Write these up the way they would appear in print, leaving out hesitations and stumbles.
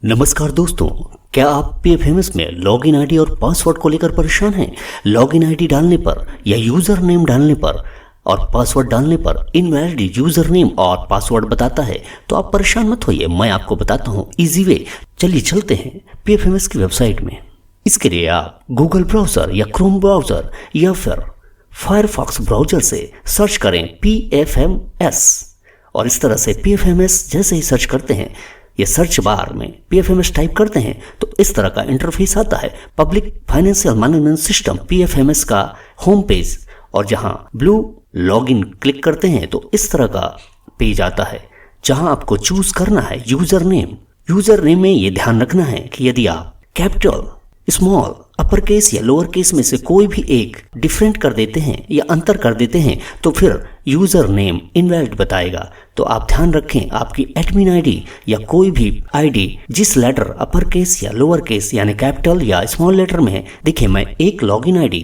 नमस्कार दोस्तों, क्या आप पीएफएमएस में लॉगिन आईडी और पासवर्ड को लेकर परेशान हैं? लॉगिन आईडी डालने पर या यूजर नेम डालने पर और पासवर्ड डालने पर इनवैलिड यूजर नेम और पासवर्ड बताता है, तो आप परेशान मत होइए, मैं आपको बताता हूँ इजी वे। चलिए चलते हैं पीएफएमएस की वेबसाइट में। इसके लिए आप गूगल ब्राउजर या क्रोम ब्राउजर या फिर फायरफॉक्स ब्राउजर से सर्च करें पीएफएमएस, और इस तरह से पीएफएमएस जैसे ही सर्च करते हैं, ये सर्च बार में पीएफएमएस टाइप करते हैं तो इस तरह का इंटरफेस आता है। Public financial management system PFMS का होम पेज, और जहां ब्लू लॉगिन क्लिक करते हैं तो इस तरह का पेज आता है जहां आपको चूज करना है यूजर नेम। यूजर नेम में ये ध्यान रखना है कि यदि आप कैपिटल, स्मॉल, अपर केस या लोअर केस में से कोई भी एक डिफरेंट कर देते हैं या अंतर कर देते हैं तो फिर यूजर नेम इनवैलिड बताएगा। तो आप ध्यान रखें, आपकी एडमिन आईडी या कोई भी आईडी जिस लेटर अपर केस या लोअर केस यानी कैपिटल या स्मॉल लेटर में है। देखिए, मैं एक लॉगिन आईडी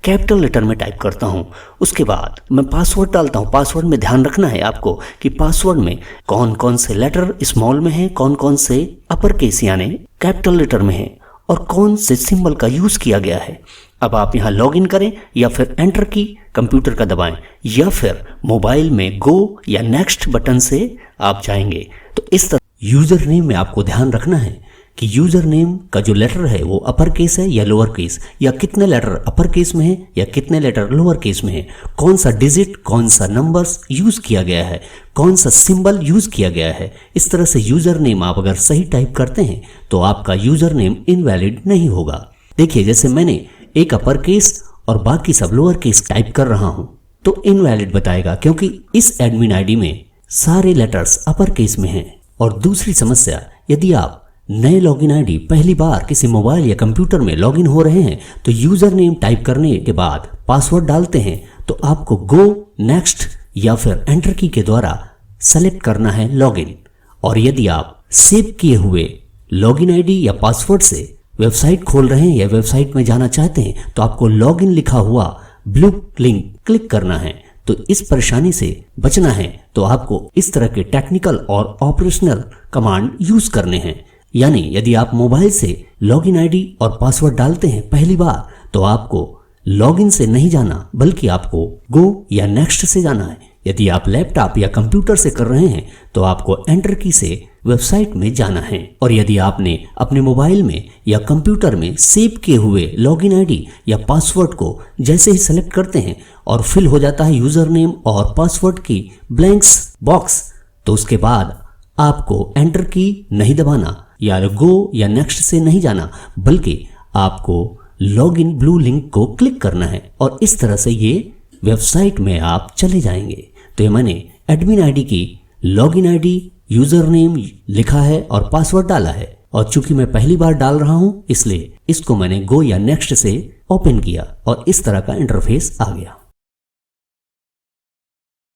कैपिटल लेटर में टाइप करता हूं, उसके बाद मैं पासवर्ड डालता हूं। पासवर्ड में ध्यान रखना है आपको कि पासवर्ड में कौन कौन से लेटर स्मॉल में है, कौन कौन से अपर केस यानी कैपिटल लेटर में है, और कौन से सिंबल का यूज किया गया है। अब आप यहां लॉगिन करें या फिर एंटर की कंप्यूटर का दबाएं या फिर मोबाइल में गो या नेक्स्ट बटन से आप जाएंगे। तो इस तरह यूजर नेम में आपको ध्यान रखना है कि यूजर नेम का जो लेटर है वो अपर केस है या लोअर केस, या कितने लेटर अपर केस में है या कितने लेटर लोअर केस में है, कौन सा डिजिट, कौन सा नंबर्स यूज किया गया है, कौन सा सिंबल यूज किया गया है। इस तरह से यूजर नेम आप अगर सही टाइप करते हैं तो आपका यूजर नेम इनवैलिड नहीं होगा। देखिए, जैसे मैंने एक अपर केस और बाकी सब लोअर केस टाइप कर रहा हूं तो इनवैलिड बताएगा, क्योंकि इस एडमिन आईडी में सारे लेटर्स अपर केस में हैं। और दूसरी समस्या, यदि आप नए लॉगिन आईडी पहली बार किसी मोबाइल या कंप्यूटर में लॉगिन हो रहे हैं तो यूजर नेम टाइप करने के बाद पासवर्ड डालते हैं तो आपको गो, नेक्स्ट या फिर एंटर की के द्वारा सेलेक्ट करना है लॉगिन। और यदि आप सेव किए हुए लॉगिन आईडी या पासवर्ड से वेबसाइट खोल रहे हैं या वेबसाइट में जाना चाहते हैं तो आपको लॉगिन लिखा हुआ ब्लू लिंक क्लिक करना है। तो इस परेशानी से बचना है तो आपको इस तरह के टेक्निकल और ऑपरेशनल कमांड यूज करने हैं। यानी यदि आप मोबाइल से लॉगिन आईडी और पासवर्ड डालते हैं पहली बार तो आपको लॉगिन से नहीं जाना, बल्कि आपको गो या नेक्स्ट से जाना है। यदि आप लैपटॉप या कंप्यूटर से कर रहे हैं तो आपको एंटर की से वेबसाइट में जाना है। और यदि आपने अपने मोबाइल में या कंप्यूटर में सेव किए हुए लॉगिन आईडी या पासवर्ड को जैसे ही सेलेक्ट करते हैं और फिल हो जाता है यूजर नेम और पासवर्ड की ब्लैंक्स बॉक्स, तो उसके बाद आपको एंटर की नहीं दबाना या गो या नेक्स्ट से नहीं जाना, बल्कि आपको लॉगिन ब्लू लिंक को क्लिक करना है। और इस तरह से ये वेबसाइट में आप चले जाएंगे। तो ये मैंने एडमिन आईडी की लॉगिन आईडी, यूजर नेम लिखा है और पासवर्ड डाला है, और चूंकि मैं पहली बार डाल रहा हूं इसलिए इसको मैंने गो या नेक्स्ट से ओपन किया और इस तरह का इंटरफेस आ गया।